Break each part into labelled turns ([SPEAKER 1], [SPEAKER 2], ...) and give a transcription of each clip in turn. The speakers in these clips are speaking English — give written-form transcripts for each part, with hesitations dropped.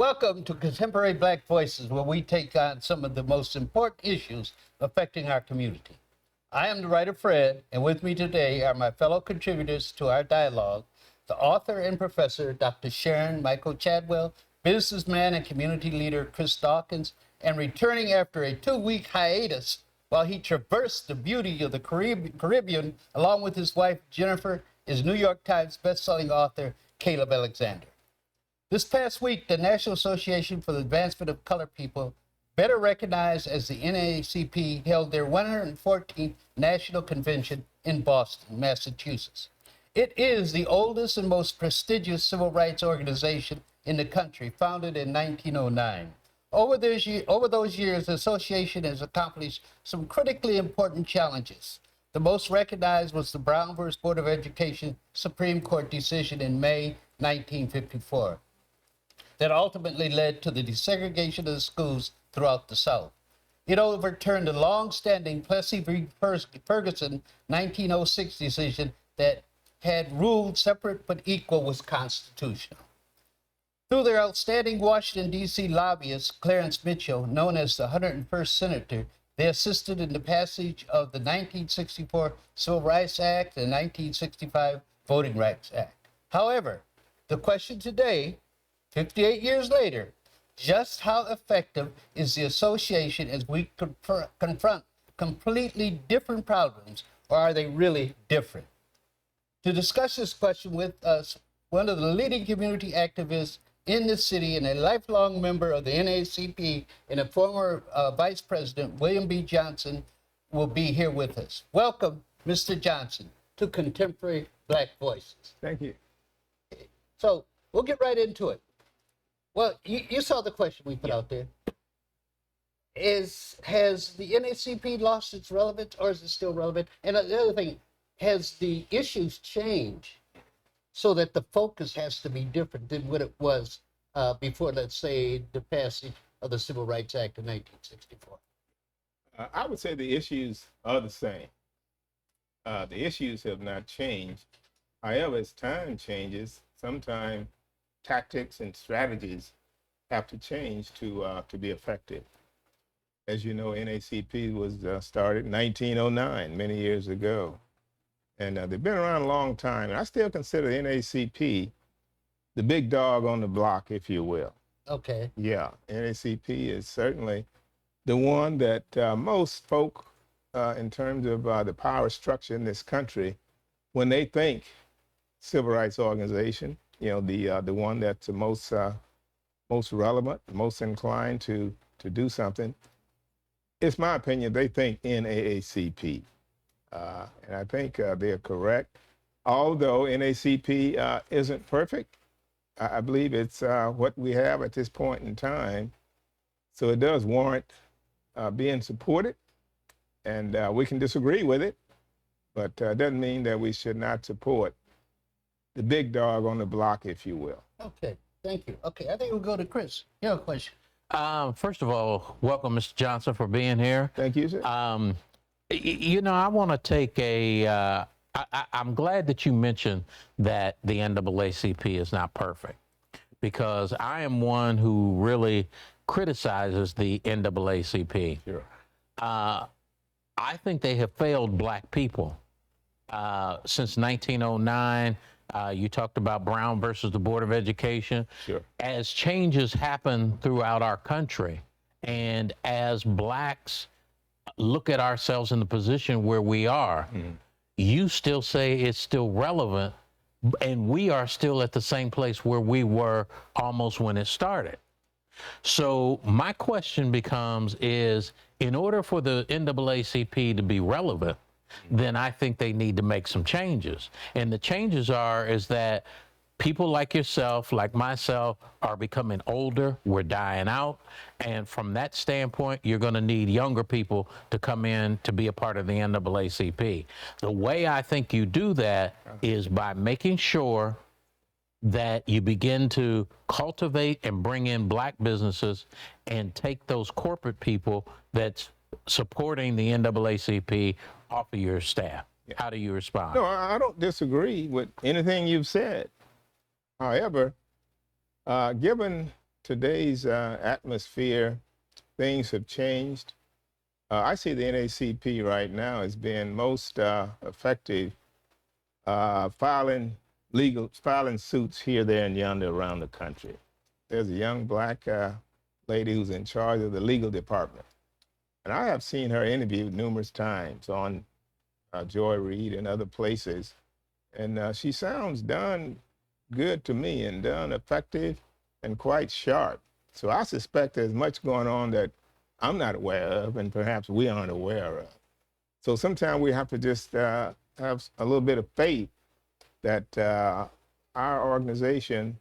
[SPEAKER 1] Welcome to Contemporary Black Voices, where we take on some of the most important issues affecting our community. I am the writer Fred, and with me today are my fellow contributors to our dialogue, the author and professor, Dr. Sharon Michael Chadwell, businessman and community leader Chris Dawkins, and returning after a 2-week hiatus while he traversed the beauty of the Caribbean along with his wife Jennifer, is New York Times bestselling author Caleb Alexander. This past week, the National Association for the Advancement of Colored People, better recognized as the NAACP, held their 114th National Convention in Boston, Massachusetts. It is the oldest and most prestigious civil rights organization in the country, founded in 1909. Over those years, the association has accomplished some critically important challenges. The most recognized was the Brown v. Board of Education Supreme Court decision in May 1954 that ultimately led to the desegregation of the schools throughout the South. It overturned the long-standing Plessy v. Ferguson 1906 decision that had ruled separate but equal was constitutional. Through their outstanding Washington, D.C. lobbyist, Clarence Mitchell, known as the 101st Senator, they assisted in the passage of the 1964 Civil Rights Act and 1965 Voting Rights Act. However, the question today, 58 years later, just how effective is the association as we confront completely different problems, or are they really different? To discuss this question with us, one of the leading community activists in the city and a lifelong member of the NAACP and a former Vice President, William B. Johnson, will be here with us. Welcome, Mr. Johnson, to Contemporary Black Voices.
[SPEAKER 2] Thank you.
[SPEAKER 1] So we'll get right into it. Well, you saw the question we put out there. Has the NAACP lost its relevance, or is it still relevant? And the other thing, has the issues changed so that the focus has to be different than what it was before, let's say, the passage of the Civil Rights Act of 1964?
[SPEAKER 2] I would say the issues are the same. The issues have not changed. However, as time changes, sometimes tactics and strategies have to change to be effective. As you know, NAACP was started in 1909, many years ago. And they've been around a long time. And I still consider NAACP the big dog on the block, if you will.
[SPEAKER 1] Okay.
[SPEAKER 2] Yeah, NAACP is certainly the one that most folk, in terms of the power structure in this country, when they think civil rights organization, you know, the one that's the most relevant, most inclined to do something, it's my opinion, they think NAACP. And I think they're correct. Although NAACP isn't perfect, I believe it's what we have at this point in time. So it does warrant being supported, and we can disagree with it, but it doesn't mean that we should not support the big dog on the block, if you will.
[SPEAKER 1] Okay, thank you. Okay, I think we'll go to Chris. You have a question?
[SPEAKER 3] First of all, welcome, Mr. Johnson, for being here.
[SPEAKER 2] Thank you, sir.
[SPEAKER 3] You know, I want to take I'm glad that you mentioned that the NAACP is not perfect, because I am one who really criticizes the NAACP.
[SPEAKER 2] Sure.
[SPEAKER 3] I think they have failed black people since 1909. You talked about Brown versus the Board of Education.
[SPEAKER 2] Sure.
[SPEAKER 3] As changes happen throughout our country, and as blacks look at ourselves in the position where we are, you still say it's still relevant, and we are still at the same place where we were almost when it started. So my question becomes is, in order for the NAACP to be relevant, then I think they need to make some changes. And the changes is that people like yourself, like myself, are becoming older, we're dying out. And from that standpoint, you're gonna need younger people to come in to be a part of the NAACP. The way I think you do that is by making sure that you begin to cultivate and bring in black businesses and take those corporate people that's supporting the NAACP off of your staff. Yeah. How do you respond?
[SPEAKER 2] No, I don't disagree with anything you've said. However, given today's atmosphere, things have changed. I see the NAACP right now as being most effective filing suits here, there, and yonder around the country. There's a young black lady who's in charge of the legal department. And I have seen her interviewed numerous times on Joy Reid and other places. And she sounds done good to me and done effective and quite sharp. So I suspect there's much going on that I'm not aware of and perhaps we aren't aware of. So sometimes we have to just have a little bit of faith that our organization,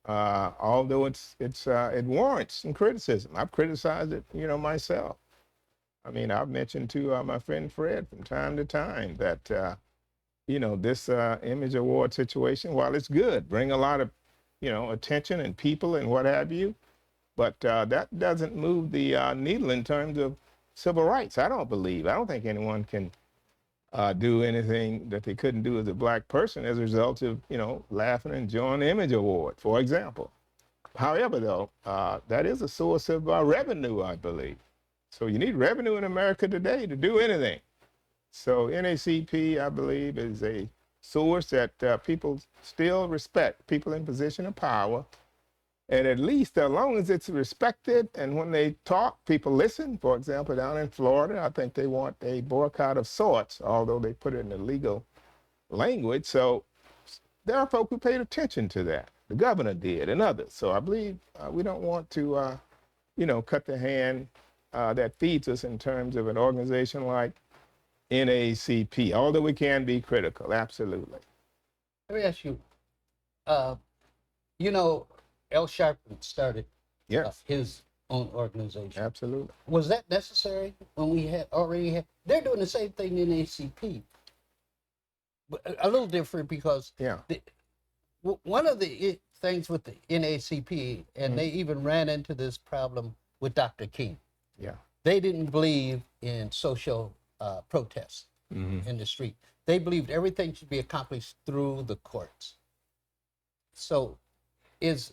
[SPEAKER 2] although it warrants some criticism. I've criticized it, myself. I mean, I've mentioned to my friend Fred from time to time that, this image award situation, while it's good, bring a lot of, attention and people and what have you, but that doesn't move the needle in terms of civil rights. I don't think anyone can do anything that they couldn't do as a black person as a result of, laughing and enjoying the image award, for example. However, though, that is a source of revenue, I believe. So you need revenue in America today to do anything. So NAACP, I believe, is a source that people still respect, people in position of power. And at least as long as it's respected and when they talk, people listen. For example, down in Florida, I think they want a boycott of sorts, although they put it in the legal language. So there are folk who paid attention to that. The governor did and others. So I believe we don't want to, cut the hand that feeds us in terms of an organization like NAACP, although we can be critical, absolutely.
[SPEAKER 1] Let me ask you, L. Sharpton started
[SPEAKER 2] Yes,
[SPEAKER 1] his own organization.
[SPEAKER 2] absolutely.
[SPEAKER 1] Was that necessary when we already had? They're doing the same thing in ACP, but a little different because
[SPEAKER 2] Yeah.
[SPEAKER 1] one of the things with the NAACP, and they even ran into this problem with Dr. King.
[SPEAKER 2] Yeah.
[SPEAKER 1] They didn't believe in social protests in the street. They believed everything should be accomplished through the courts. So is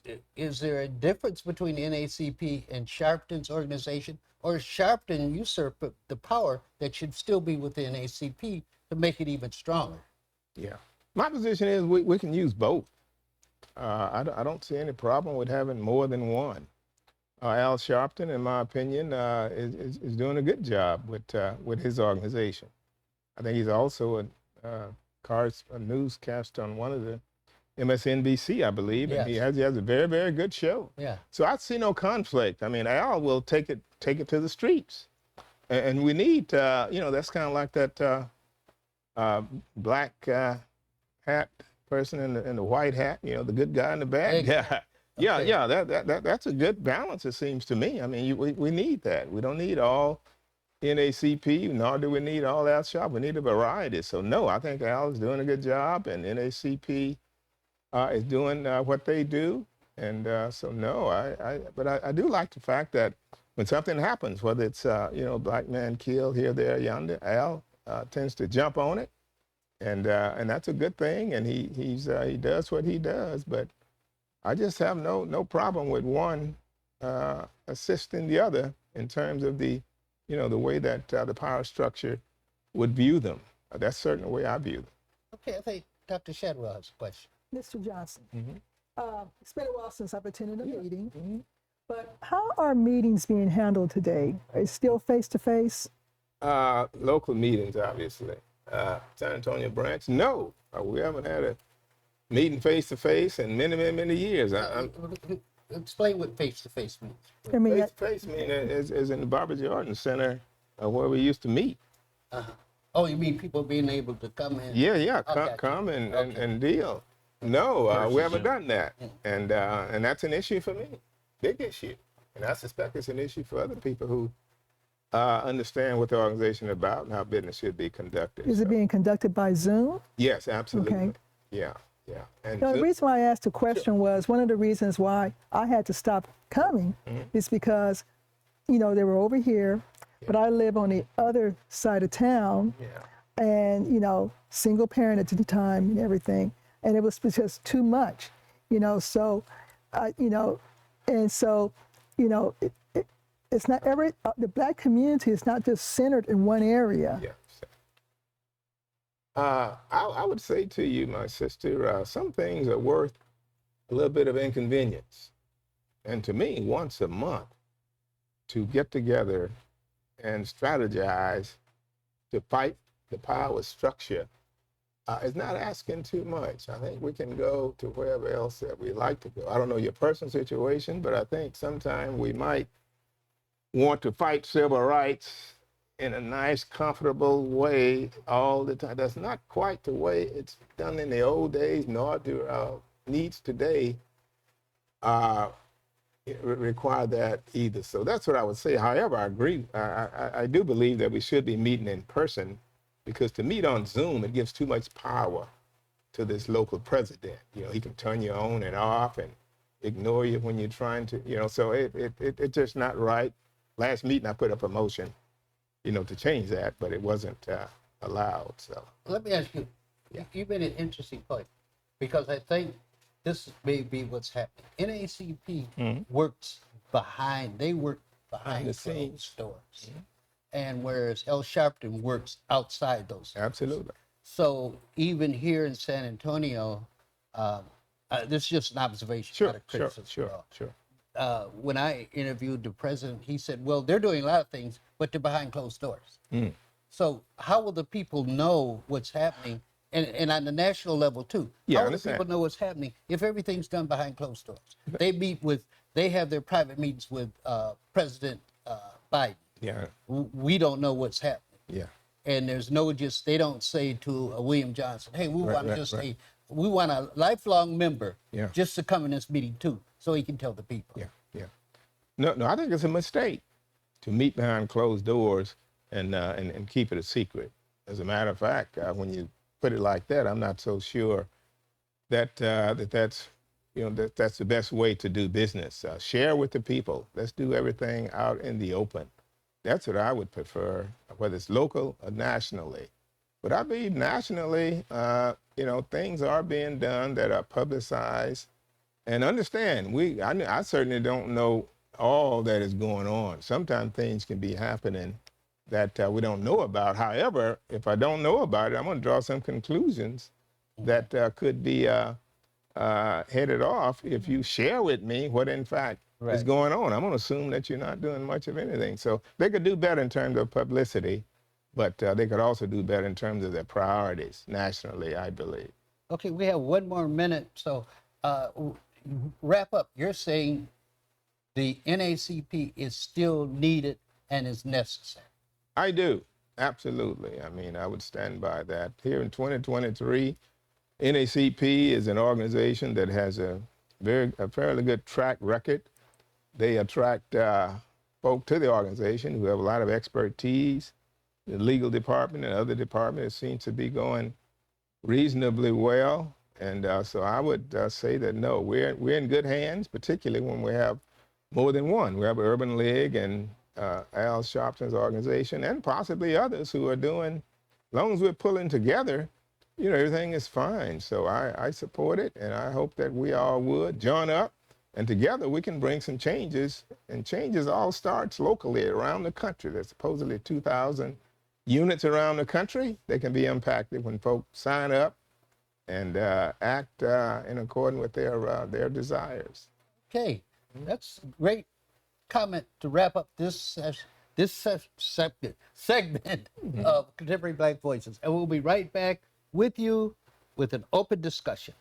[SPEAKER 1] there a difference between NAACP and Sharpton's organization, or is Sharpton usurp the power that should still be within NAACP to make it even stronger?
[SPEAKER 2] Yeah. My position is we can use both. I don't see any problem with having more than one. Al Sharpton, in my opinion, is doing a good job with his organization. I think he's also a newscaster on one of the MSNBC, I believe, and he has a very, very good show.
[SPEAKER 1] Yeah.
[SPEAKER 2] So I see no conflict. I mean, Al will take it to the streets, and we need that's kind of like that black hat person in the white hat, the good guy and the bad guy. Yeah,
[SPEAKER 1] Okay.
[SPEAKER 2] yeah, that's a good balance, it seems to me. I mean, we need that. We don't need all NAACP, nor do we need all Al Sharpton. We need a variety. So no, I think Al is doing a good job, and NAACP is doing what they do. And so no, but I do like the fact that when something happens, whether it's black man killed here, there, yonder, Al tends to jump on it, and that's a good thing. And he does what he does, but I just have no problem with one assisting the other in terms of the way that the power structure would view them. That's certainly the way I view them.
[SPEAKER 1] Okay, I think Dr. Shadwell has a question.
[SPEAKER 4] Mr. Johnson, it's been a while since I've attended a meeting, but how are meetings being handled today? Are it still face-to-face?
[SPEAKER 2] Local meetings, obviously. San Antonio branch, no. We haven't had a meeting face-to-face in many, many, many years.
[SPEAKER 1] Explain what face-to-face means.
[SPEAKER 4] I mean,
[SPEAKER 2] Face-to-face meeting is in the Barbara Jordan Center where we used to meet.
[SPEAKER 1] Oh, you mean people being able to come in?
[SPEAKER 2] Yeah,
[SPEAKER 1] Okay.
[SPEAKER 2] come and deal. No, we haven't done that, and that's an issue for me, big issue, and I suspect it's an issue for other people who understand what the organization is about and how business should be conducted.
[SPEAKER 4] is it being conducted by Zoom?
[SPEAKER 2] Yes, absolutely.
[SPEAKER 4] Okay.
[SPEAKER 2] Yeah. And
[SPEAKER 4] The reason why I asked the question was one of the reasons why I had to stop coming is because, they were over here, but I live on the other side of town, and, single parent at the time and everything. And it was just too much, so, And so, you know, it's not the Black community is not just centered in one area.
[SPEAKER 2] Yeah. I would say to you, my sister, some things are worth a little bit of inconvenience. And to me, once a month, to get together and strategize to fight the power structure is not asking too much. I think we can go to wherever else that we like to go. I don't know your personal situation, but I think sometimes we might want to fight civil rights in a nice, comfortable way all the time. That's not quite the way it's done in the old days, nor do our needs today require that either. So that's what I would say. However, I agree. I do believe that we should be meeting in person, because to meet on Zoom, it gives too much power to this local president. You know, he can turn you on and off and ignore you when you're trying to, you know, so it's just not right. Last meeting, I put up a motion, you know, to change that, but it wasn't allowed, so.
[SPEAKER 1] Let me ask you, you made an interesting point, because I think this may be what's happening. NAACP works behind the
[SPEAKER 2] the
[SPEAKER 1] closed
[SPEAKER 2] scenes.
[SPEAKER 1] doors. And whereas L. Sharpton works outside those doors.
[SPEAKER 2] Absolutely.
[SPEAKER 1] So even here in San Antonio, this is just an observation, not a criticism.
[SPEAKER 2] Sure.
[SPEAKER 1] When I interviewed the president, he said, well, they're doing a lot of things, but they're behind closed doors. So how will the people know what's happening? And on the national level too.
[SPEAKER 2] Yeah, I
[SPEAKER 1] how will the
[SPEAKER 2] understand.
[SPEAKER 1] people know what's happening if everything's done behind closed doors? They have their private meetings with President Biden.
[SPEAKER 2] Yeah,
[SPEAKER 1] We don't know what's happening.
[SPEAKER 2] yeah.
[SPEAKER 1] And there's no they don't say to William Johnson, hey, we want we want a lifelong member
[SPEAKER 2] Yeah.
[SPEAKER 1] just to come in this meeting too, so he can tell the people.
[SPEAKER 2] Yeah. No, I think it's a mistake to meet behind closed doors and keep it a secret. As a matter of fact, when you put it like that, I'm not so sure that that's that's the best way to do business. Share with the people. Let's do everything out in the open. That's what I would prefer, whether it's local or nationally. But I believe nationally, things are being done that are publicized. And understand, I certainly don't know all that is going on. Sometimes things can be happening that we don't know about. However, if I don't know about it, I'm going to draw some conclusions that could be headed off if you share with me what in fact is going on. I'm going to assume that you're not doing much of anything. So they could do better in terms of publicity, but they could also do better in terms of their priorities nationally, I believe.
[SPEAKER 1] Okay, we have one more minute. So wrap up. You're saying the NAACP is still needed and is necessary.
[SPEAKER 2] I do, absolutely. I mean, I would stand by that. Here in 2023, NAACP is an organization that has a fairly good track record. They attract folk to the organization who have a lot of expertise. The legal department and other departments seem to be going reasonably well. And so I would say that, no, we're in good hands, particularly when we have more than one. We have Urban League and Al Sharpton's organization, and possibly others who are doing, as long as we're pulling together, everything is fine. So I support it, and I hope that we all would join up, and together we can bring some changes. And changes all starts locally around the country. There's supposedly 2,000 units around the country. They can be impacted when folks sign up and act in accordance with their desires.
[SPEAKER 1] Okay, that's a great comment to wrap up this segment of Contemporary Black Voices. And we'll be right back with you with an open discussion.